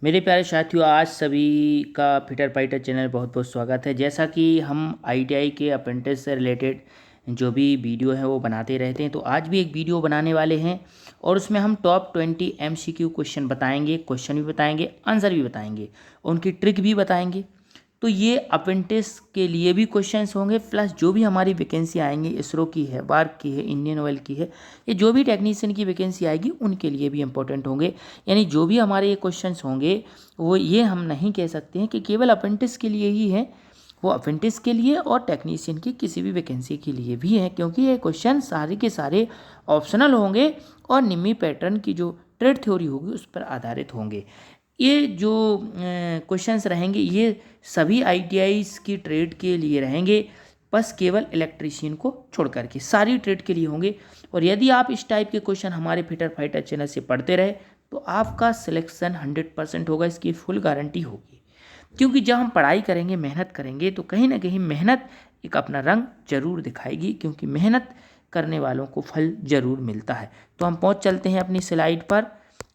मेरे प्यारे साथियों, आज सभी का फिटर फाइटर चैनल बहुत बहुत स्वागत है। जैसा कि हम आईटीआई के अप्रेंटिस से रिलेटेड जो भी वीडियो है वो बनाते रहते हैं, तो आज भी एक वीडियो बनाने वाले हैं और उसमें हम टॉप 20 एमसीक्यू क्वेश्चन बताएंगे। क्वेश्चन भी बताएंगे, आंसर भी बताएंगे, उनकी ट्रिक भी बताएंगे। तो ये अप्रेंटिस के लिए भी क्वेश्चंस होंगे, प्लस जो भी हमारी वैकेंसी आएंगी, इसरो की है, बार्क की है, इंडियन ऑयल की है, ये जो भी टेक्नीशियन की वैकेंसी आएगी उनके लिए भी इंपॉर्टेंट होंगे। यानी जो भी हमारे ये क्वेश्चंस होंगे वो ये हम नहीं कह सकते हैं कि केवल अप्रेंटिस के लिए ही है, वो अप्रेंटिस के लिए और टेक्नीशियन की किसी भी वैकेंसी के लिए भी है, क्योंकि ये क्वेश्चन सारे के सारे ऑप्शनल होंगे और निम्मी पैटर्न की जो ट्रेड थ्योरी होगी उस पर आधारित होंगे। ये जो क्वेश्चंस रहेंगे ये सभी आईटीआईज की ट्रेड के लिए रहेंगे, बस केवल इलेक्ट्रीशियन को छोड़ करके सारी ट्रेड के लिए होंगे। और यदि आप इस टाइप के क्वेश्चन हमारे फिटर फाइटर चैनल से पढ़ते रहे तो आपका सिलेक्शन 100% होगा, इसकी फुल गारंटी होगी। क्योंकि जब हम पढ़ाई करेंगे, मेहनत करेंगे, तो कहीं ना कहीं मेहनत एक अपना रंग जरूर दिखाएगी, क्योंकि मेहनत करने वालों को फल जरूर मिलता है। तो हम पहुंच चलते हैं अपनी स्लाइड पर,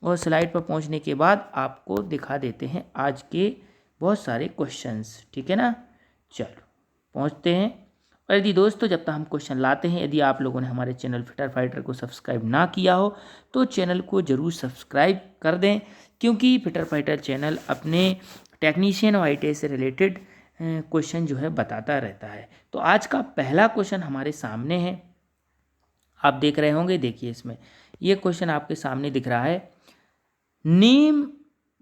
और स्लाइड पर पहुंचने के बाद आपको दिखा देते हैं आज के बहुत सारे क्वेश्चंस। ठीक है ना, चलो पहुंचते हैं। और यदि दोस्तों जब तक हम क्वेश्चन लाते हैं, यदि आप लोगों ने हमारे चैनल फिटर फाइटर को सब्सक्राइब ना किया हो तो चैनल को ज़रूर सब्सक्राइब कर दें, क्योंकि फिटर फाइटर चैनल अपने टेक्नीशियन और आईटीआई से रिलेटेड क्वेश्चन जो है बताता रहता है। तो आज का पहला क्वेश्चन हमारे सामने है, आप देख रहे होंगे। देखिए इसमें ये क्वेश्चन आपके सामने दिख रहा है। Name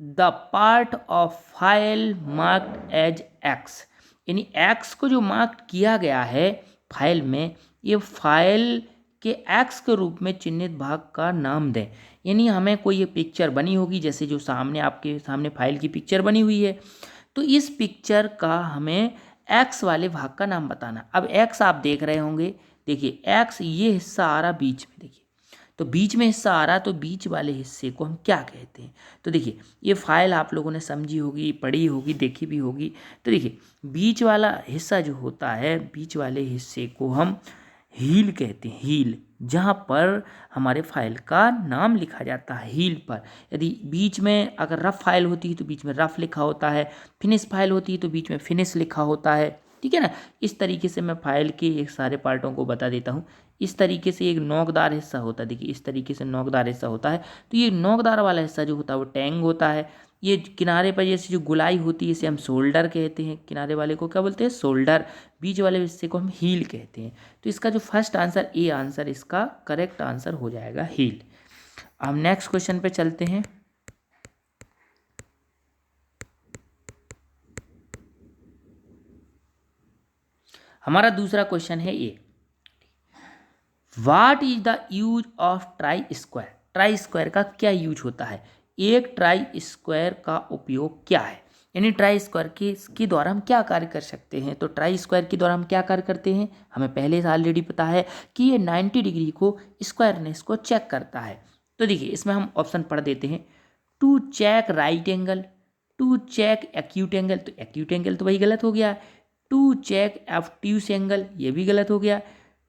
the part of file marked as X, यानी एक्स को जो मार्क किया गया है फाइल में, ये फाइल के एक्स के रूप में चिन्हित भाग का नाम दें। यानी हमें कोई ये पिक्चर बनी होगी, जैसे जो सामने आपके सामने फाइल की पिक्चर बनी हुई है, तो इस पिक्चर का हमें एक्स वाले भाग का नाम बताना। अब एक्स आप देख रहे होंगे, देखिए एक्स ये हिस्सा आ रहा बीच में, देखिए तो बीच में हिस्सा आ रहा, तो बीच वाले हिस्से को हम क्या कहते हैं। तो देखिए ये फाइल आप लोगों ने समझी होगी, पढ़ी होगी, देखी भी होगी। तो देखिए बीच वाला हिस्सा जो होता है, बीच वाले हिस्से को हम हील कहते हैं। हील, जहाँ पर हमारे फाइल का नाम लिखा जाता है, हील पर। यदि बीच में अगर रफ फाइल होती है तो बीच में रफ लिखा होता है, फिनिश फाइल होती है तो बीच में फिनिश लिखा होता है। ठीक है ना, इस तरीके से मैं फाइल के एक सारे पार्टों को बता देता हूँ। इस तरीके से एक नोकदार हिस्सा होता है, देखिए इस तरीके से नोकदार हिस्सा होता है। तो ये नोकदार वाला हिस्सा जो होता है वो टैंग होता है। ये किनारे पर जैसे जो गुलाई होती है इसे हम शोल्डर कहते हैं, किनारे वाले को क्या बोलते हैं, शोल्डर। बीच वाले हिस्से को हम हील कहते हैं। तो इसका जो फर्स्ट आंसर, ए आंसर इसका करेक्ट आंसर हो जाएगा, हील। हम नेक्स्ट क्वेश्चन पे चलते हैं। हमारा दूसरा क्वेश्चन है ये, what is the use of try square. Try square का क्या यूज होता है, एक ट्राई स्क्वायर का उपयोग क्या है, यानी ट्राई स्क्वायर के द्वारा हम क्या कार्य कर सकते हैं। तो ट्राई स्क्वायर के द्वारा हम क्या कार्य करते हैं, हमें पहले से ऑलरेडी पता है कि ये 90 डिग्री को स्क्वायरनेस को चेक करता है। तो देखिए इसमें हम ऑप्शन पढ़ देते हैं। To check right angle, to check acute angle, तो एक्यूट एंगल तो वही गलत हो गया। टू चेक ऑब्ट्यूस एंगल, ये भी गलत हो गया।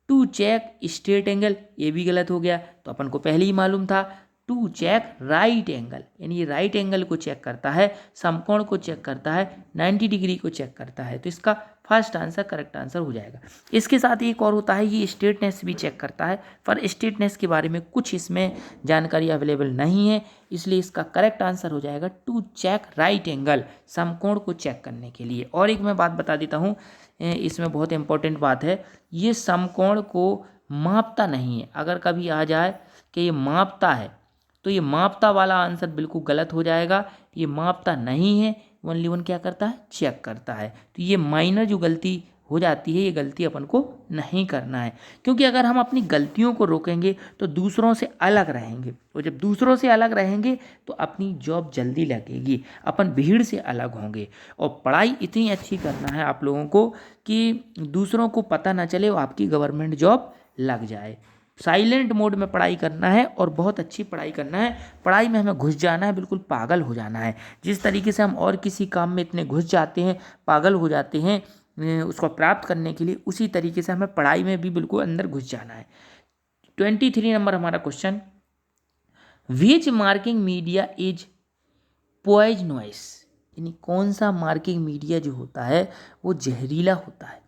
टू चेक स्ट्रेट एंगल, ये भी गलत हो गया। तो अपन को पहले ही मालूम था टू चेक राइट एंगल, यानी ये राइट एंगल को चेक करता है, समकोण को चेक करता है, 90 डिग्री को चेक करता है। तो इसका फर्स्ट आंसर करेक्ट आंसर हो जाएगा। इसके साथ एक और होता है, ये स्ट्रेटनेस भी चेक करता है, पर स्ट्रेटनेस के बारे में कुछ इसमें जानकारी अवेलेबल नहीं है, इसलिए इसका करेक्ट आंसर हो जाएगा टू चेक राइट एंगल, समकोण को चेक करने के लिए। और एक मैं बात बता देता हूँ, इसमें बहुत इंपॉर्टेंट बात है, ये समकोण को मापता नहीं है। अगर कभी आ जाए कि ये मापता है तो ये मापता वाला आंसर बिल्कुल गलत हो जाएगा। ये मापता नहीं है, ओनली वन क्या करता है, चेक करता है। तो ये माइनर जो गलती हो जाती है, ये गलती अपन को नहीं करना है, क्योंकि अगर हम अपनी गलतियों को रोकेंगे तो दूसरों से अलग रहेंगे, और जब दूसरों से अलग रहेंगे तो अपनी जॉब जल्दी लगेगी, अपन भीड़ से अलग होंगे। और पढ़ाई इतनी अच्छी करना है आप लोगों को कि दूसरों को पता ना चले और आपकी गवर्नमेंट जॉब लग जाए। साइलेंट मोड में पढ़ाई करना है और बहुत अच्छी पढ़ाई करना है। पढ़ाई में हमें घुस जाना है, बिल्कुल पागल हो जाना है। जिस तरीके से हम और किसी काम में इतने घुस जाते हैं, पागल हो जाते हैं उसको प्राप्त करने के लिए, उसी तरीके से हमें पढ़ाई में भी बिल्कुल अंदर घुस जाना है। 23 नंबर हमारा question, which marking media is poisonous, यानी कौन सा मार्किंग मीडिया जो होता है वो जहरीला होता है,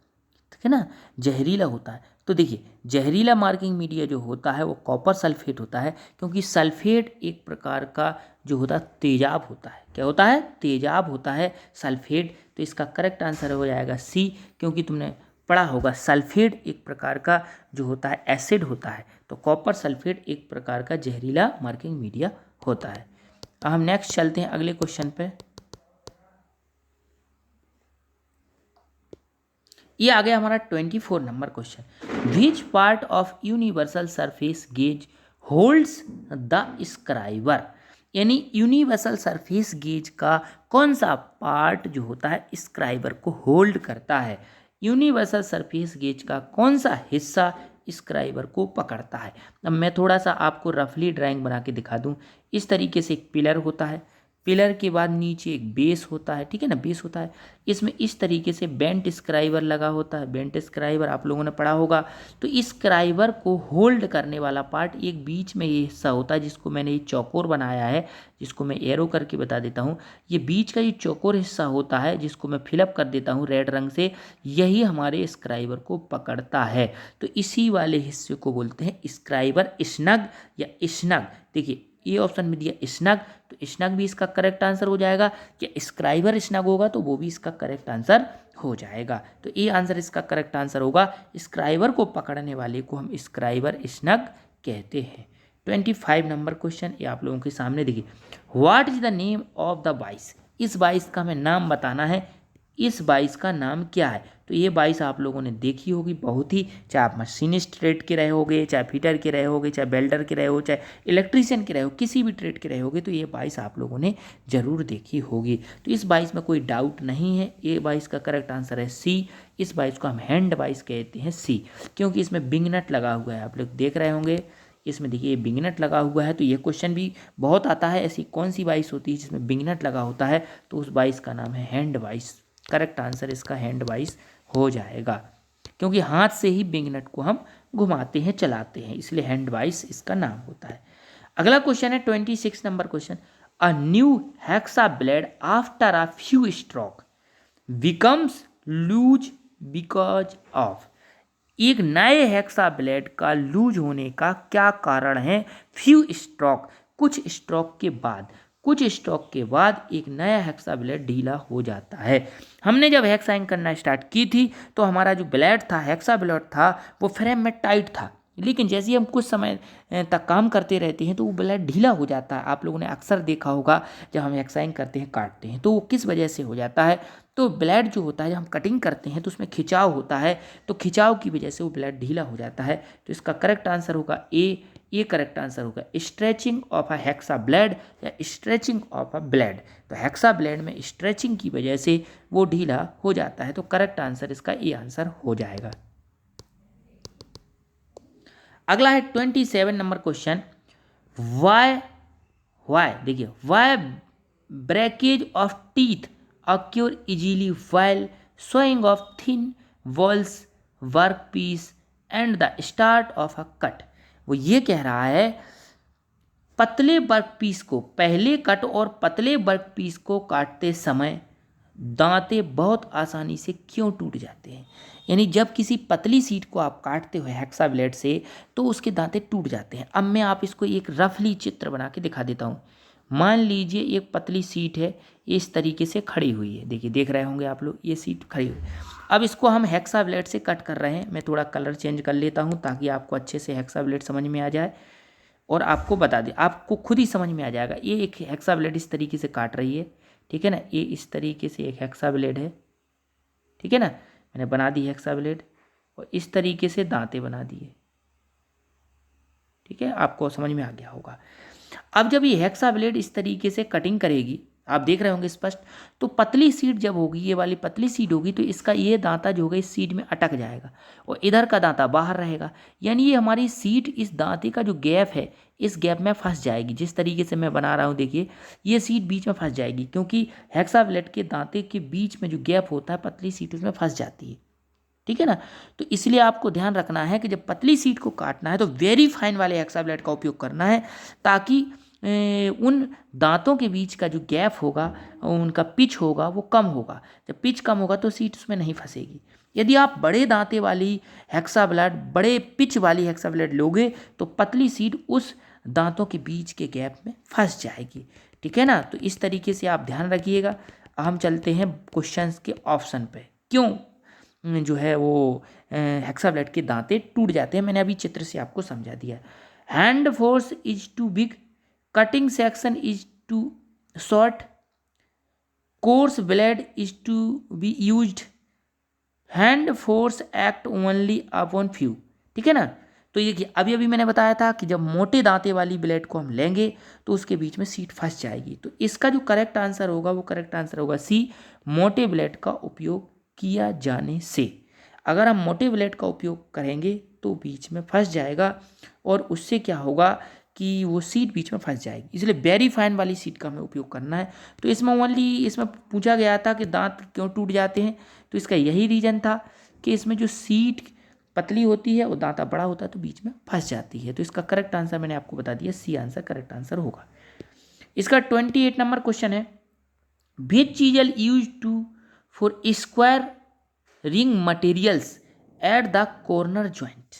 ठीक है ना, जहरीला होता है। तो देखिए जहरीला मार्किंग मीडिया जो होता है वो कॉपर सल्फेट होता है, क्योंकि सल्फेट एक प्रकार का जो होता है तेजाब होता है। क्या होता है? तेजाब होता है सल्फेट। तो इसका करेक्ट आंसर हो जाएगा सी, क्योंकि तुमने पढ़ा होगा सल्फेट एक प्रकार का जो होता है एसिड होता है। तो कॉपर सल्फेट एक प्रकार का जहरीला मार्किंग मीडिया होता है। अब हम नेक्स्ट चलते हैं अगले क्वेश्चन पे। ये आ गया हमारा 24 number question. Which part of universal surface gauge holds the scriber, यानी यूनिवर्सल सरफेस गेज का कौन सा पार्ट जो होता है स्क्राइबर को होल्ड करता है। यूनिवर्सल सरफेस गेज का कौन सा हिस्सा स्क्राइबर को पकड़ता है। अब मैं थोड़ा सा आपको रफली ड्राइंग बना के दिखा दूं। इस तरीके से एक पिलर होता है, पिलर के बाद नीचे एक बेस होता है, ठीक है ना, बेस होता है। इसमें इस तरीके से बेंट स्क्राइबर लगा होता है, बेंट स्क्राइबर आप लोगों ने पढ़ा होगा। तो इस स्क्राइबर को होल्ड करने वाला पार्ट एक बीच में ये हिस्सा होता है, जिसको मैंने ये चौकोर बनाया है, जिसको मैं एरो करके बता देता हूँ। ये बीच का ये चौकोर हिस्सा होता है, जिसको मैं फिलअप कर देता हूँ रेड रंग से, यही हमारे स्क्राइबर को पकड़ता है। तो इसी वाले हिस्से को बोलते हैं स्क्राइबर स्नग या स्नग। देखिए ये ऑप्शन में दिया स्नग, तो स्नग भी इसका करेक्ट आंसर हो जाएगा। क्या स्क्राइबर स्नग होगा तो वो भी इसका करेक्ट आंसर हो जाएगा। तो ये आंसर इसका करेक्ट आंसर होगा। स्क्राइबर को पकड़ने वाले को हम स्क्राइबर स्नग कहते हैं। 25 नंबर क्वेश्चन ये आप लोगों के सामने देखिए। What is the name of the बाइस, इस बाइस का हमें नाम बताना है। इस बाइस का नाम क्या है? तो ये बाइस आप लोगों ने देखी होगी बहुत ही, चाहे आप मशीनिस्ट ट्रेड के रहे होगे, चाहे फिटर के रहे होगे, चाहे बेल्डर के रहे हो, चाहे इलेक्ट्रीशियन के रहे हो, किसी भी ट्रेड के रहे होगे, तो ये बाइस आप लोगों ने जरूर देखी होगी। तो इस बाइस में कोई डाउट नहीं है, ये बाइस का करेक्ट आंसर है सी। इस बाइस को हम हैंड बाइस कहते हैं सी, क्योंकि इसमें बिंगनट लगा हुआ है, आप लोग देख रहे होंगे इसमें देखिए बिंगनट लगा हुआ है। तो ये क्वेश्चन भी बहुत आता है, ऐसी कौन सी बाइस होती है जिसमें बिंगनट लगा होता है, तो उस बाइस का नाम है हैंड बाइस। करेक्ट आंसर इसका हैंड बाइस हो जाएगा, क्योंकि हाथ से ही बिंगनट को हम घुमाते हैं, चलाते हैं, इसलिए हैंड बाइस इसका नाम होता है। अगला क्वेश्चन है 26 number question. A new hexa blade after a few stroke becomes loose because of, एक नए हेक्सा ब्लेड का लूज होने का क्या कारण है? फ्यू स्ट्रोक, कुछ स्ट्रोक के बाद, कुछ स्ट्रोक के बाद एक नया हेक्सा ब्लेड ढीला हो जाता है। हमने जब हेक्साइंग करना स्टार्ट की थी तो हमारा जो ब्लेड था, हेक्सा ब्लेड था, वो फ्रेम में टाइट था, लेकिन जैसे ही हम कुछ समय तक काम करते रहते हैं तो वो ब्लेड ढीला हो जाता है। आप लोगों ने अक्सर देखा होगा जब हम हेक्साइंग करते हैं, काटते हैं, तो वो किस वजह से हो जाता है? तो ब्लेड जो होता है जब हम कटिंग करते हैं तो उसमें खिंचाव होता है, तो खिंचाव की वजह से वो ब्लेड ढीला हो जाता है। तो इसका करेक्ट आंसर होगा ए, ये करेक्ट आंसर होगा stretching of a hexa blade या स्ट्रेचिंग ऑफ अ ब्लेड। तो हेक्सा ब्लेड में स्ट्रेचिंग की वजह से वो ढीला हो जाता है। तो करेक्ट आंसर इसका ए आंसर हो जाएगा। अगला है 27 नंबर क्वेश्चन। वाई, वाई देखिए, why breakage of teeth occur easily while sewing of thin walls workpiece and the start of a cut। वो ये कह रहा है पतले वर्कपीस को, पहले कट और पतले वर्कपीस को काटते समय दांते बहुत आसानी से क्यों टूट जाते हैं। यानी जब किसी पतली सीट को आप काटते हो हेक्सा ब्लेड से तो उसके दांते टूट जाते हैं। अब मैं आप इसको एक रफली चित्र बना के दिखा देता हूँ। मान लीजिए एक पतली सीट है, इस तरीके से खड़ी हुई है, देखिए देख रहे होंगे आप लोग, ये सीट खड़ी हुई। अब इसको हम हेक्सा ब्लेड से कट कर रहे हैं। मैं थोड़ा कलर चेंज कर लेता हूँ ताकि आपको अच्छे से हेक्सा ब्लेड समझ में आ जाए और आपको बता दें, आपको खुद ही समझ में आ जाएगा। ये एक हेक्सा ब्लेड इस तरीके से काट रही है, ठीक है ना, ये इस तरीके से एक हेक्सा ब्लेड है, ठीक है ना, मैंने बना दी हेक्सा ब्लेड और इस तरीके से दांते बना दिए, ठीक है, आपको समझ में आ गया होगा। अब जब ये हेक्सा ब्लेड इस तरीके से कटिंग करेगी, आप देख रहे होंगे स्पष्ट, तो पतली सीट जब होगी, ये वाली पतली सीट होगी, तो इसका ये दांता जो होगा इस सीट में अटक जाएगा और इधर का दांता बाहर रहेगा। यानी ये हमारी सीट इस दांते का जो गैप है, इस गैप में फंस जाएगी। जिस तरीके से मैं बना रहा हूँ देखिए, ये सीट बीच में फंस जाएगी, क्योंकि हेक्सा ब्लेड के दांते के बीच में जो गैप होता है पतली सीट उसमें फंस जाती है, ठीक है ना। तो इसलिए आपको ध्यान रखना है कि जब पतली सीट को काटना है तो वेरी फाइन वाले हेक्सा ब्लेड का उपयोग करना है, ताकि उन दांतों के बीच का जो गैप होगा, उनका पिच होगा, वो कम होगा। जब पिच कम होगा तो सीट उसमें नहीं फंसेगी। यदि आप बड़े दांते वाली हेक्साब्लेड, बड़े पिच वाली हेक्साब्लेड लोगे तो पतली सीट उस दांतों के बीच के गैप में फंस जाएगी। ठीक है ना, तो इस तरीके से आप ध्यान रखिएगा। हम चलते हैं क्वेश्चंस के ऑप्शन पे। क्यों जो है वो हेक्साब्लेड के दांते टूट जाते हैं, मैंने अभी चित्र से आपको समझा दिया। Hand force is too big, cutting section is too short, coarse blade is to be used, hand force act only upon few. ठीक है ना, तो ये अभी अभी मैंने बताया था कि जब मोटे दांते वाली ब्लेड को हम लेंगे तो उसके बीच में सीट फंस जाएगी। तो इसका जो करेक्ट आंसर होगा वो करेक्ट आंसर होगा सी, मोटे ब्लेड का उपयोग किया जाने से। अगर हम मोटे ब्लेड का उपयोग करेंगे तो बीच में फंस जाएगा और उससे क्या होगा कि वो सीट बीच में फंस जाएगी, इसलिए वेरी फाइन वाली सीट का हमें उपयोग करना है। तो इसमें ओनली इसमें पूछा गया था कि दांत क्यों टूट जाते हैं, तो इसका यही रीज़न था कि इसमें जो सीट पतली होती है और दांता बड़ा होता है तो बीच में फंस जाती है। तो इसका करेक्ट आंसर मैंने आपको बता दिया, सी आंसर करेक्ट आंसर होगा। इसका 28 नंबर क्वेश्चन है, which chisel use to for square ring materials at the corner joint.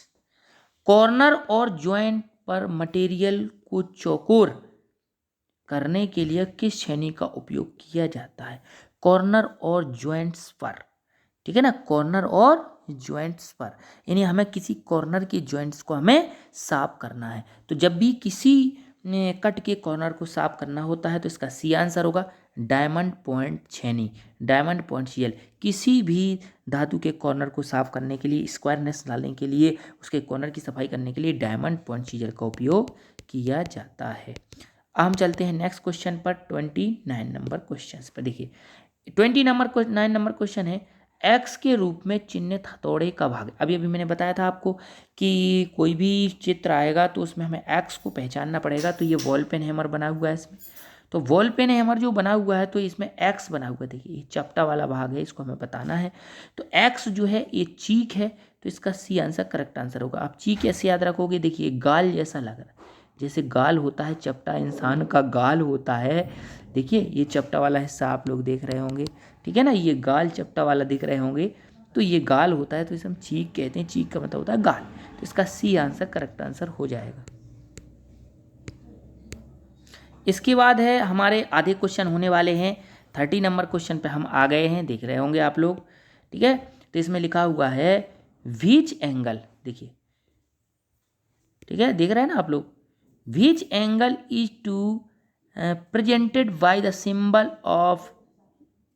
Corner और ज्वाइंट पर मटेरियल को चौकोर करने के लिए किस छेनी का उपयोग किया जाता है। कॉर्नर और ज्वाइंट्स पर, ठीक है ना, कॉर्नर और ज्वाइंट्स पर, यानी हमें किसी कॉर्नर के ज्वाइंट्स को हमें साफ करना है। तो जब भी किसी कट के कॉर्नर को साफ करना होता है तो इसका सी आंसर होगा डायमंड पॉइंट छेनी, डायमंड पॉइंट सीजल। किसी भी धातु के कॉर्नर को साफ करने के लिए, स्क्वायरनेस डालने के लिए, उसके कॉर्नर की सफाई करने के लिए डायमंड पॉइंट सीजल का उपयोग किया जाता है। हम चलते हैं नेक्स्ट क्वेश्चन पर, 29 नंबर क्वेश्चन पर। देखिए 9 नंबर क्वेश्चन है, एक्स के रूप में चिन्हित हथौड़े का भाग। अभी अभी मैंने बताया था आपको कि कोई भी चित्र आएगा तो उसमें हमें एक्स को पहचानना पड़ेगा। तो ये बॉल पेन हैमर बना हुआ है इसमें, तो बॉल पेन हैमर जो बना हुआ है तो इसमें एक्स बना हुआ है। देखिए ये चपटा वाला भाग है, इसको हमें बताना है। तो एक्स जो है ये चीक है, तो इसका सी आंसर करेक्ट आंसर होगा। आप चीक कैसे याद रखोगे, देखिए गाल जैसा लग रहा है, जैसे गाल होता है, चपटा इंसान का गाल होता है। देखिए ये चपटा वाला हिस्सा आप लोग देख रहे होंगे, ठीक है ना, ये गाल चपटा वाला दिख रहे होंगे, तो ये गाल होता है, तो इसे हम चीक कहते हैं। चीक का मतलब होता है गाल, तो इसका सी आंसर करेक्ट आंसर हो जाएगा। इसके बाद है हमारे आधे क्वेश्चन होने वाले हैं। 30 नंबर क्वेश्चन पे हम आ गए हैं, देख रहे होंगे आप लोग, ठीक है। तो इसमें लिखा हुआ है विच एंगल, देखिए ठीक है, देख रहे हैं ना आप लोग, which angle is to presented by the symbol of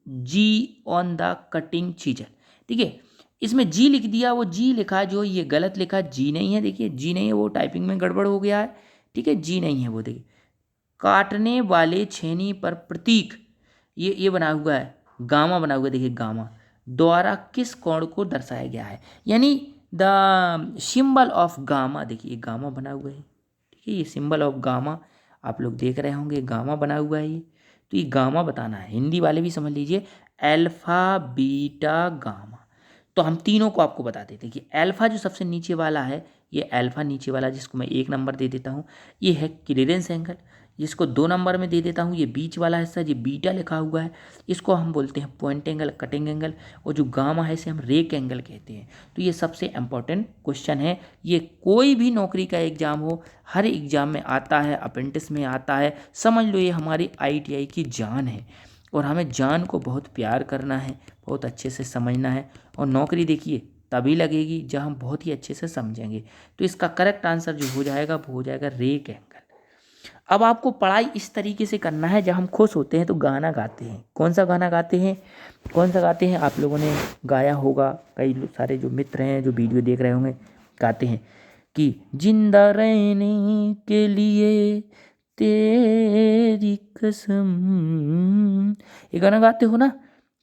G on the cutting chisel. ठीक है, इसमें जी लिख दिया, वो जी लिखा जो ये गलत लिखा, जी नहीं है। देखिए जी नहीं है, वो टाइपिंग में गड़बड़ हो गया है, ठीक है, जी नहीं है वो। देखिए काटने वाले छेनी पर प्रतीक ये बना हुआ है, गामा बना हुआ है। देखिए गामा द्वारा किस कोण को दर्शाया गया है, यानी द सिंबल ऑफ गामा। देखिए गामा बना हुआ है, ठीक है, ये सिंबल ऑफ गामा आप लोग देख रहे होंगे, गामा बना हुआ है ये। तो ये गामा बताना है, हिंदी वाले भी समझ लीजिए, अल्फा बीटा गामा। तो हम तीनों को आपको बता देते हैं कि अल्फा जो सबसे नीचे वाला है, ये अल्फा नीचे वाला जिसको मैं 1 नंबर दे देता हूँ, ये है क्लीयरेंस एंगल। जिसको 2 नंबर में दे देता हूँ, ये बीच वाला हिस्सा, ये बीटा लिखा हुआ है, इसको हम बोलते हैं पॉइंट एंगल, कटिंग एंगल। और जो गामा है इसे हम रेक एंगल कहते हैं। तो ये सबसे इंपॉर्टेंट क्वेश्चन है, ये कोई भी नौकरी का एग्जाम हो, हर एग्जाम में आता है, अप्रेंटिस में आता है। समझ लो ये हमारी ITI की जान है, और हमें जान को बहुत प्यार करना है, बहुत अच्छे से समझना है। और नौकरी देखिए तभी लगेगी जब हम बहुत ही अच्छे से समझेंगे। तो इसका करेक्ट आंसर जो हो जाएगा वो हो जाएगा रेक एंगल। अब आपको पढ़ाई इस तरीके से करना है, जब हम खुश होते हैं तो गाना गाते हैं। कौन सा गाना गाते हैं, कौन सा गाते हैं, आप लोगों ने गाया होगा, कई सारे जो मित्र हैं जो वीडियो देख रहे होंगे गाते हैं कि जिंदा रहने के लिए तेरी कसम, ये गाना गाते हो ना।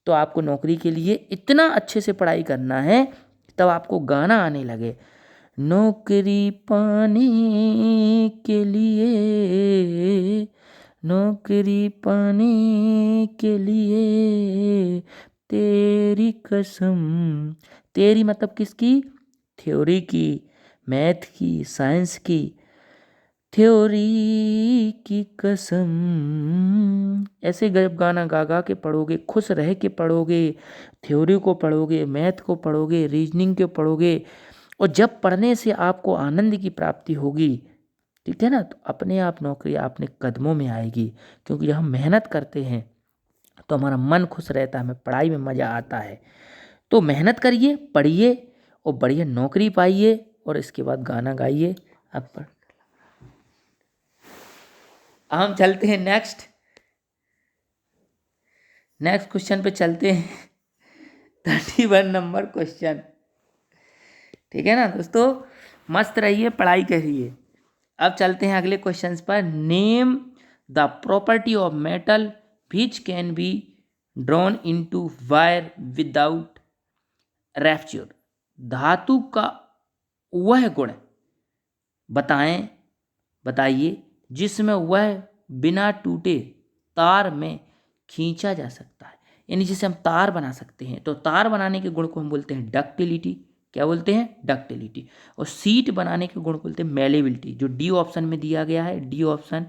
तो आपको नौकरी के लिए इतना अच्छे से पढ़ाई करना है तब आपको गाना आने लगे। नौकरी पाने के लिए, नौकरी पाने के लिए तेरी कसम। तेरी मतलब किसकी, थ्योरी की, मैथ की, साइंस की। थ्योरी की कसम। ऐसे जब गाना गा गा के पढ़ोगे, खुश रह के पढ़ोगे, थ्योरी को पढ़ोगे, मैथ को पढ़ोगे, रीजनिंग को पढ़ोगे, और जब पढ़ने से आपको आनंद की प्राप्ति होगी, ठीक है ना, तो अपने आप नौकरी अपने कदमों में आएगी। क्योंकि जब हम मेहनत करते हैं तो हमारा मन खुश रहता है, हमें पढ़ाई में मज़ा आता है। तो मेहनत करिए, पढ़िए और बढ़िया नौकरी पाइए, और इसके बाद गाना गाइए। अब हम चलते हैं नेक्स्ट क्वेश्चन पे चलते हैं। 31 नंबर क्वेश्चन, ठीक है ना दोस्तों, मस्त रहिए, पढ़ाई करिए। अब चलते हैं अगले क्वेश्चंस पर। Name the property of metal which can be drawn into wire without rapture. धातु का वह गुण बताइए जिसमें वह बिना टूटे तार में खींचा जा सकता है, यानी जिसे हम तार बना सकते हैं। तो तार बनाने के गुण को हम बोलते हैं डक्टिलिटी। क्या बोलते हैं? डक्टिलिटी। और सीट बनाने के गुण को बोलते हैं मेलेबिलिटी, जो डी ऑप्शन में दिया गया है। डी ऑप्शन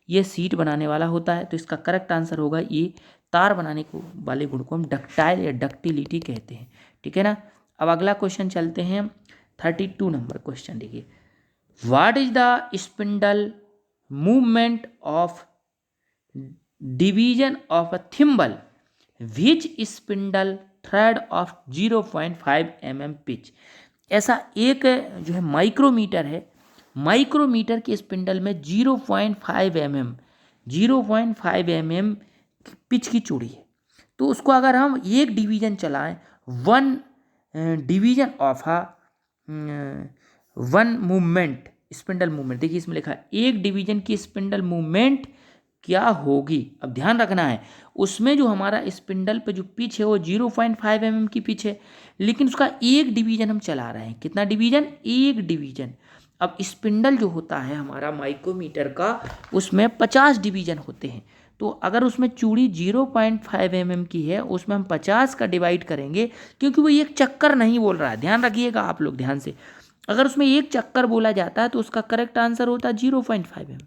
ये सीट बनाने वाला होता है। तो इसका करेक्ट आंसर होगा ये, तार बनाने को वाले गुण को हम डक्टाइल या डक्टिलिटी कहते हैं, ठीक है ना। अब अगला क्वेश्चन चलते हैं, 32 नंबर क्वेश्चन। देखिए, what is the spindle movement of division of a thimble which spindle thread of 0.5 mm pitch. ऐसा एक जो है माइक्रोमीटर है, माइक्रोमीटर के स्पिंडल में 0.5 mm पिच की चूड़ी है। तो उसको अगर हम एक डिवीजन चलाएं, one division of one movement, spindle movement, देखिए इसमें लिखा है एक डिवीजन की स्पिंडल मूवमेंट क्या होगी। अब ध्यान रखना है, उसमें जो हमारा स्पिंडल पे जो पिच है वो 0.5 mm की पिच है, लेकिन उसका एक डिवीजन हम चला रहे हैं। कितना डिवीजन? एक डिवीजन। अब स्पिंडल जो होता है हमारा माइक्रोमीटर का, उसमें 50 डिवीजन होते हैं। तो अगर उसमें चूड़ी 0.5 mm की है, उसमें हम 50 का डिवाइड करेंगे, क्योंकि वो एक चक्कर नहीं बोल रहा है। ध्यान रखिएगा आप लोग ध्यान से, अगर उसमें एक चक्कर बोला जाता है तो उसका करेक्ट आंसर होता है 0.5 mm,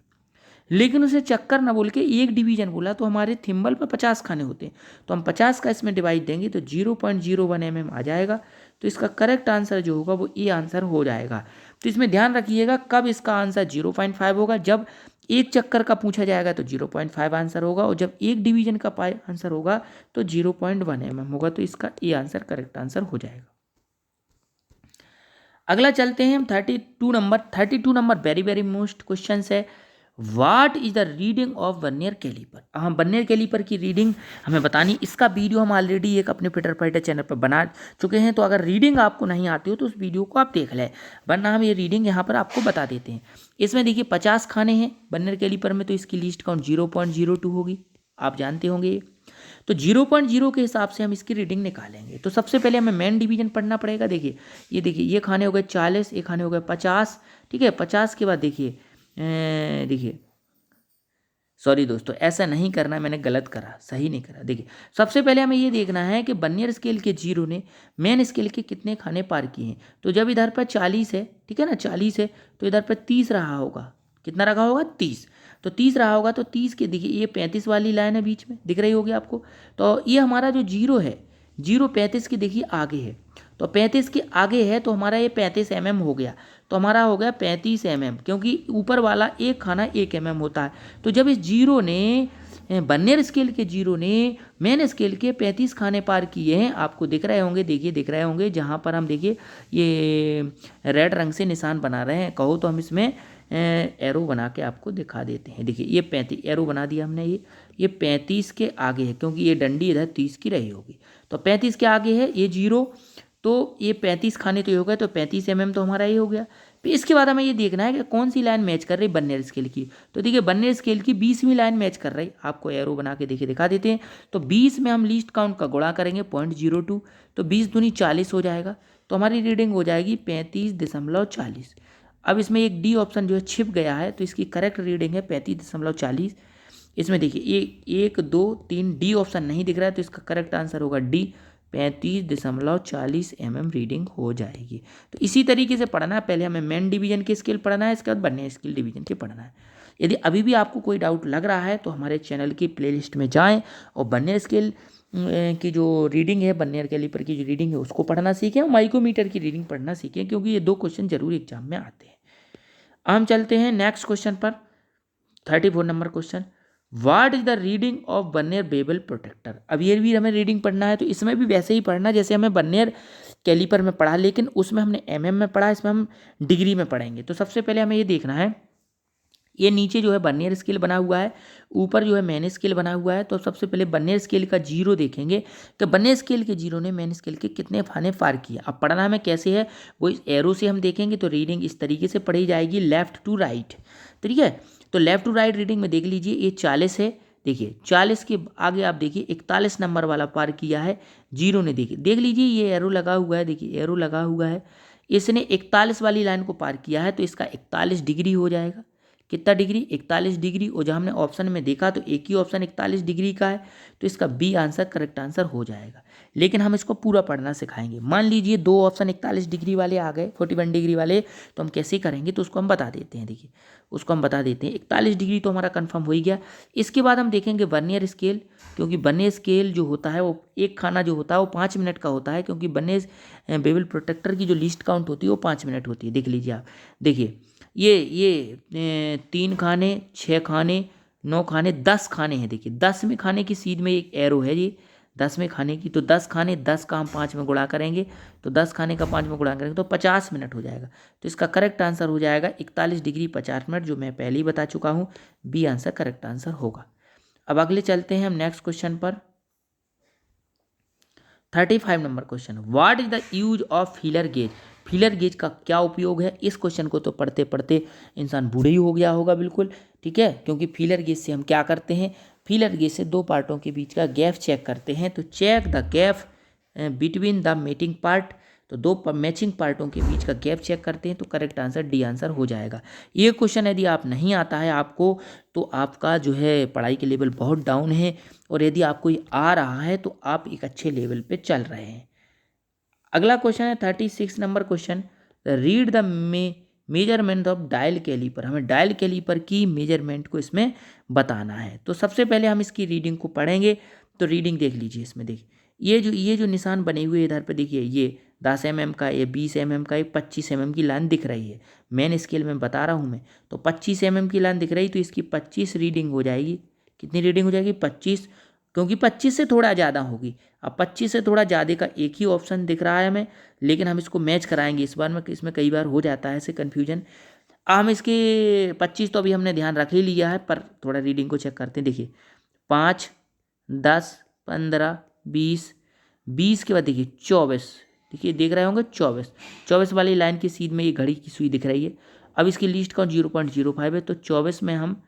लेकिन उसे चक्कर ना बोल के एक डिवीजन बोला तो हमारे थिम्बल पर 50 खाने होते हैं। तो हम 50 का इसमें डिवाइड देंगे तो 0.01 mm आ जाएगा। तो इसका करेक्ट आंसर जो होगा वो ए आंसर हो जाएगा। तो इसमें ध्यान रखिएगा, कब इसका आंसर 0.5 होगा, जब एक चक्कर का पूछा जाएगा तो 0.5 आंसर होगा, और जब एक डिवीजन का आंसर होगा तो 0.1 mm होगा। तो इसका ए आंसर करेक्ट आंसर हो जाएगा। अगला चलते हैं हम 32 number very very most question है। What is the reading of vernier caliper. हम वर्नियर कैलीपर की रीडिंग हमें बतानी, इसका वीडियो हम ऑलरेडी एक अपने पीटर पाइटर चैनल पर बना चुके हैं। तो अगर रीडिंग आपको नहीं आती हो तो उस वीडियो को आप देख लें, वरना हम ये रीडिंग यहाँ पर आपको बता देते हैं। इसमें देखिए 50 खाने हैं वर्नियर कैलीपर में, तो इसकी लीस्ट काउंट 0.02 होगी, आप जानते होंगे। तो 0.0 के हिसाब से हम इसकी रीडिंग निकालेंगे। तो सबसे पहले हमें मेन डिवीजन पढ़ना पड़ेगा। देखिए ये खाने हो गए 40, ये खाने हो गए 50, ठीक है। 50 के बाद देखिए सॉरी दोस्तों, ऐसा नहीं करना, मैंने गलत करा, सही नहीं करा। देखिए सबसे पहले हमें ये देखना है कि वर्नियर स्केल के 0 ने मेन स्केल के कितने खाने पार किए हैं। तो जब इधर पर 40 है, ठीक है ना, 40 है, तो इधर पर 30 रहा होगा। कितना रखा होगा? 30। तो 30 रहा होगा, तो 30 के देखिए ये 35 वाली लाइन है बीच में, दिख रही होगी आपको। तो ये हमारा जो 0 है, 0 35 के देखिए आगे है, तो 35 के आगे है, तो हमारा ये 35 mm हो गया। तो हमारा हो गया 35 mm, क्योंकि ऊपर वाला एक खाना 1 mm होता है। तो जब इस 0 ने, वर्नियर स्केल के 0 ने मेन स्केल के 35 खाने पार किए हैं, आपको दिख रहे होंगे, देखिए दिख रहे होंगे, जहाँ पर हम देखिए ये रेड रंग से निशान बना रहे हैं, कहो तो हम इसमें एरो बना के आपको दिखा देते हैं। देखिए ये 35 एरो बना दिया हमने, ये 35 के आगे है, क्योंकि ये डंडी इधर 30 की रही होगी। तो 35 के आगे है ये 0, तो ये 35 खाने तो ये हो गए, तो 35 mm तो हमारा ये हो गया। फिर इसके बाद हमें ये देखना है कि कौन सी लाइन मैच कर रही वर्नियर स्केल की। तो देखिए वर्नियर स्केल की 20वीं लाइन मैच कर रही, आपको एरो बना के देखिए दिखा देते हैं। तो 20 में हम लीस्ट काउंट का गुणा करेंगे 0.02, तो 20 दूनी 40 हो जाएगा। तो हमारी रीडिंग हो जाएगी 35.40। अब इसमें एक डी ऑप्शन जो है छिप गया है, तो इसकी करेक्ट रीडिंग है 35.40। इसमें देखिए 1 2 3 डी ऑप्शन नहीं दिख रहा है, तो इसका करेक्ट आंसर होगा डी 35.40 mm रीडिंग हो जाएगी। तो इसी तरीके से पढ़ना है। पहले हमें मेन डिवीजन के स्केल पढ़ना है, इसके बाद वर्नियर स्केल डिवीजन के पढ़ना है। यदि अभी भी आपको कोई डाउट लग रहा है तो हमारे चैनल की प्लेलिस्ट में जाएं और वर्नियर स्केल की जो रीडिंग है, वर्नियर कैलिपर की जो रीडिंग है उसको पढ़ना सीखें और माइक्रोमीटर की रीडिंग पढ़ना सीखें, क्योंकि ये 2 क्वेश्चन जरूर एग्जाम में आते हैं। हम चलते हैं नेक्स्ट क्वेश्चन पर। 34 number question, what is the reading of vernier bevel protector. अब ये भी हमें रीडिंग पढ़ना है, तो इसमें भी वैसे ही पढ़ना जैसे हमें वर्नियर कैलिपर में पढ़ा, लेकिन उसमें हमने mm में पढ़ा, इसमें हम डिग्री में पढ़ेंगे। तो सबसे पहले हमें ये देखना है, ये नीचे जो है वर्नियर स्केल बना हुआ है, ऊपर जो है मेन स्केल बना हुआ है। तो सबसे पहले वर्नियर स्केल का जीरो देखेंगे कि वर्नियर स्केल के जीरो ने मेन स्केल के कितने खाने पार किया। अब पढ़ना हमें कैसे है, वो इस एरो से हम देखेंगे। तो रीडिंग इस तरीके से पढ़ी जाएगी, लेफ्ट टू राइट, ठीक है। तो लेफ्ट टू राइट रीडिंग में देख लीजिए, ये 40 है। देखिए 40 के आगे आप देखिए 41 नंबर वाला पार किया है, जीरो ने देखिए, देख लीजिए ये एरो लगा हुआ है, देखिए एरो लगा हुआ है, इसने 41 वाली लाइन को पार किया है, तो इसका 41 डिग्री हो जाएगा। कितना डिग्री, 41 डिग्री। और जब हमने ऑप्शन में देखा तो एक ही ऑप्शन 41 डिग्री का है, तो इसका बी आंसर करेक्ट आंसर हो जाएगा। लेकिन हम इसको पूरा पढ़ना सिखाएंगे। मान लीजिए 2 ऑप्शन 41 डिग्री वाले आ गए, 41 डिग्री वाले, तो हम कैसे करेंगे, तो उसको हम बता देते हैं। देखिए उसको हम बता देते हैं, 41 डिग्री तो हमारा कन्फर्म हो ही गया। इसके बाद हम देखेंगे वर्नियर स्केल, क्योंकि वर्नियर स्केल जो होता है वो एक खाना जो होता है वो 5 मिनट का होता है, क्योंकि वर्नियर बेवल प्रोटेक्टर की जो लिस्ट काउंट होती है वो 5 मिनट होती है। देख लीजिए आप, देखिए ये 3 खाने, 6 खाने, 9 खाने, 10 खाने हैं। देखिए 10 में खाने की सीध में एक एरो है जी, 10 में खाने की। तो 10 खाने, 10 का हम 5 में गुणा करेंगे, तो 10 खाने का 5 में गुणा करेंगे तो 50 मिनट हो जाएगा। तो इसका करेक्ट आंसर हो जाएगा 41 डिग्री 50 मिनट, जो मैं पहले ही बता चुका हूँ। बी आंसर करेक्ट आंसर होगा। अब अगले चलते हैं हम नेक्स्ट क्वेश्चन पर। 35 number question, what is the use of feeler gauge. Feeler gauge का क्या उपयोग है। इस क्वेश्चन को तो पढ़ते पढ़ते इंसान बूढ़े ही हो गया होगा बिल्कुल, ठीक है। क्योंकि फीलर गेज से हम क्या करते हैं, फीलर गेज से 2 पार्टों के बीच का गैप चेक करते हैं। तो check the gap between the mating part, तो 2 मैचिंग पार्टों के बीच का गैप चेक करते हैं। तो करेक्ट आंसर डी आंसर हो जाएगा। ये क्वेश्चन यदि आप नहीं आता है आपको, तो आपका जो है पढ़ाई के लेवल बहुत डाउन है, और यदि आपको ये आ रहा है तो आप एक अच्छे लेवल पे चल रहे हैं। अगला क्वेश्चन है 36 number question, read the measurement of dial caliper. हमें डायल कैलिपर की मेजरमेंट को इसमें बताना है। तो सबसे पहले हम इसकी रीडिंग को पढ़ेंगे। तो रीडिंग देख लीजिए, इसमें देखिए ये जो निशान बने हुए इधर पे देखिए, ये 10 mm का, ये 20 mm का, ये 25 mm की लाइन दिख रही है। मेन स्केल में बता रहा हूँ मैं, तो 25 mm की लाइन दिख रही, तो इसकी 25 रीडिंग हो जाएगी। कितनी रीडिंग हो जाएगी, 25, क्योंकि 25 से थोड़ा ज़्यादा होगी। अब 25 से थोड़ा ज़्यादा का एक ही ऑप्शन दिख रहा है हमें, लेकिन हम इसको मैच कराएंगे इस बार में, इसमें कई बार हो जाता है ऐसे कन्फ्यूजन। हम इसके 25 तो अभी हमने ध्यान रख ही लिया है, पर थोड़ा रीडिंग को चेक करते हैं। देखिए 5, 10, 15, 20 के बाद देखिए 24, देखिए देख रहे होंगे 24 वाली लाइन की सीध में ये घड़ी की सुई दिख रही है। अब इसकी लिस्ट काउंट 0.05 है, तो 24 में हम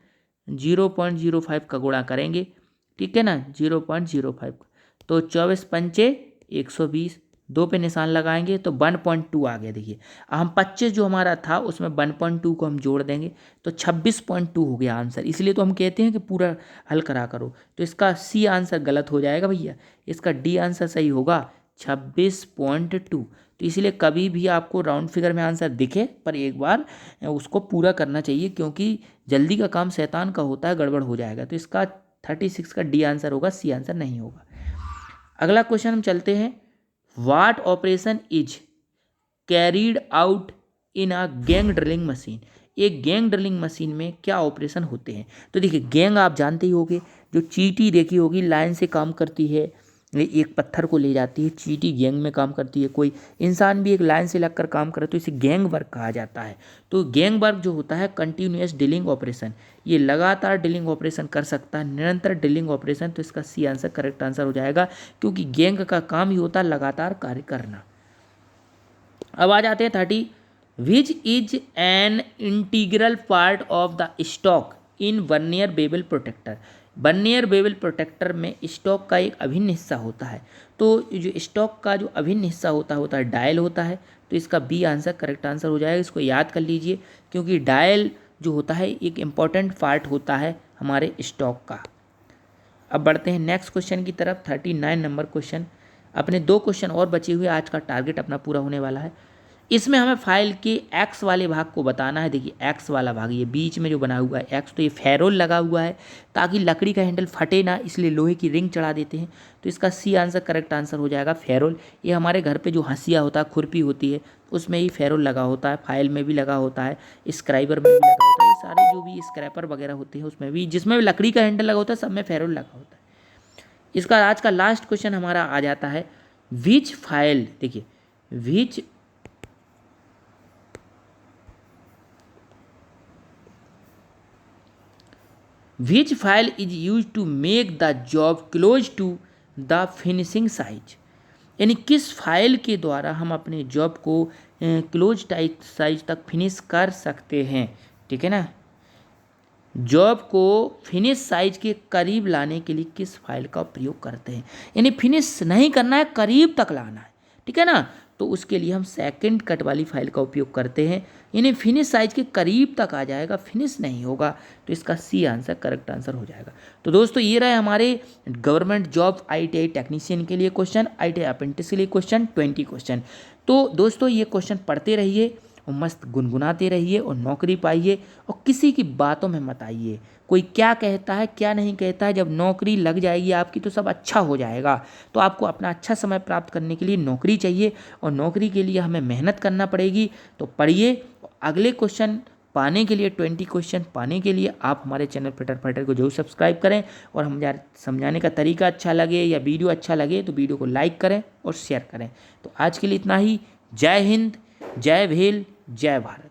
0.05 का गुणा करेंगे, ठीक है ना, 0.05। तो 24 पंचे 120, 2 पे निशान लगाएंगे तो 1.2 आ गया। देखिए हम 25 जो हमारा था उसमें 1.2 को हम जोड़ देंगे, तो 26.2 हो गया आंसर। इसलिए तो हम कहते हैं कि पूरा हल करा करो। तो इसका सी आंसर गलत हो जाएगा भैया, इसका डी आंसर सही होगा 26.2। तो इसलिए कभी भी आपको राउंड फिगर में आंसर दिखे पर एक बार उसको पूरा करना चाहिए, क्योंकि जल्दी का काम शैतान का होता है, गड़बड़ हो जाएगा। तो इसका 36 का डी आंसर होगा, सी आंसर नहीं होगा। अगला क्वेश्चन हम चलते हैं, what operation is carried out in a gang drilling machine. एक गैंग ड्रिलिंग मशीन में क्या ऑपरेशन होते हैं। तो देखिए गैंग आप जानते ही होंगे, जो चींटी देखी होगी लाइन से काम करती है, एक पत्थर को ले जाती है, चींटी गैंग में काम करती है। कोई इंसान भी एक लाइन से लगकर काम करे तो इसे गैंग वर्क कहा जाता है। तो गैंग वर्क जो होता है कंटिन्यूअस ड्रिलिंग ऑपरेशन, ये लगातार ड्रिलिंग ऑपरेशन कर सकता है, निरंतर ड्रिलिंग ऑपरेशन। तो इसका सी आंसर करेक्ट आंसर हो जाएगा, क्योंकि गैंग का काम ही होता है लगातार कार्य करना। अब आ जाते हैं 30, which is an integral part of the stock in vernier bevel protector. Vernier bevel protector में स्टॉक का एक अभिन्न हिस्सा होता है। तो जो स्टॉक का जो अभिन्न हिस्सा होता है डायल होता है। तो इसका बी आंसर करेक्ट आंसर हो जाएगा। इसको याद कर लीजिए, क्योंकि डायल जो होता है एक इम्पॉर्टेंट पार्ट होता है हमारे स्टॉक का। अब बढ़ते हैं नेक्स्ट क्वेश्चन की तरफ, 39 नंबर क्वेश्चन, अपने 2 क्वेश्चन और बचे हुए, आज का टारगेट अपना पूरा होने वाला है। इसमें हमें फाइल के एक्स वाले भाग को बताना है। देखिए एक्स वाला भाग ये बीच में जो बना हुआ है एक्स, तो ये फेरोल लगा हुआ है ताकि लकड़ी का हैंडल फटे ना, इसलिए लोहे की रिंग चढ़ा देते हैं। तो इसका सी आंसर, करेक्ट आंसर हो जाएगा फेरोल। ये हमारे घर पे जो हंसिया होता है, खुरपी होती है, उसमें ही फेरोल लगा होता है, फाइल में भी लगा होता है, स्क्राइबर में भी लगा होता है, ये सारे जो भी स्क्रैपर वगैरह होते हैं उसमें भी, जिसमें भी लकड़ी का हैंडल लगा होता है सब में फेरोल लगा होता है। इसका आज का लास्ट क्वेश्चन हमारा आ जाता है विच फाइल। देखिए which file is use to make the job close to the finishing size, यानी किस फाइल के द्वारा हम अपने जॉब को क्लोज टाइप साइज तक फिनिश कर सकते हैं। ठीक है ना, जॉब को फिनिश साइज के करीब लाने के लिए किस फाइल का प्रयोग करते हैं, यानी फिनिश नहीं करना है, करीब तक लाना है। ठीक है ना, तो उसके लिए हम सेकंड कट वाली फाइल का उपयोग करते हैं, यानी फिनिश साइज के करीब तक आ जाएगा, फिनिश नहीं होगा। तो इसका सी आंसर, करेक्ट आंसर हो जाएगा। तो दोस्तों ये रहे हमारे गवर्नमेंट जॉब ITI टेक्नीशियन के लिए क्वेश्चन, ITI अप्रेंटिस के लिए क्वेश्चन, 20 क्वेश्चन। तो दोस्तों ये क्वेश्चन पढ़ते रहिए और मस्त गुनगुनाते रहिए और नौकरी पाइए, और किसी की बातों में मत आइए। कोई क्या कहता है क्या नहीं कहता है, जब नौकरी लग जाएगी आपकी तो सब अच्छा हो जाएगा। तो आपको अपना अच्छा समय प्राप्त करने के लिए नौकरी चाहिए, और नौकरी के लिए हमें मेहनत करना पड़ेगी। तो पढ़िए, अगले क्वेश्चन पाने के लिए, 20 क्वेश्चन पाने के लिए आप हमारे चैनल फिटर फाइटर को जरूर सब्सक्राइब करें, और हम समझाने का तरीका अच्छा लगे या वीडियो अच्छा लगे तो वीडियो को लाइक करें और शेयर करें। तो आज के लिए इतना ही। जय हिंद, जय भील, जय भारत।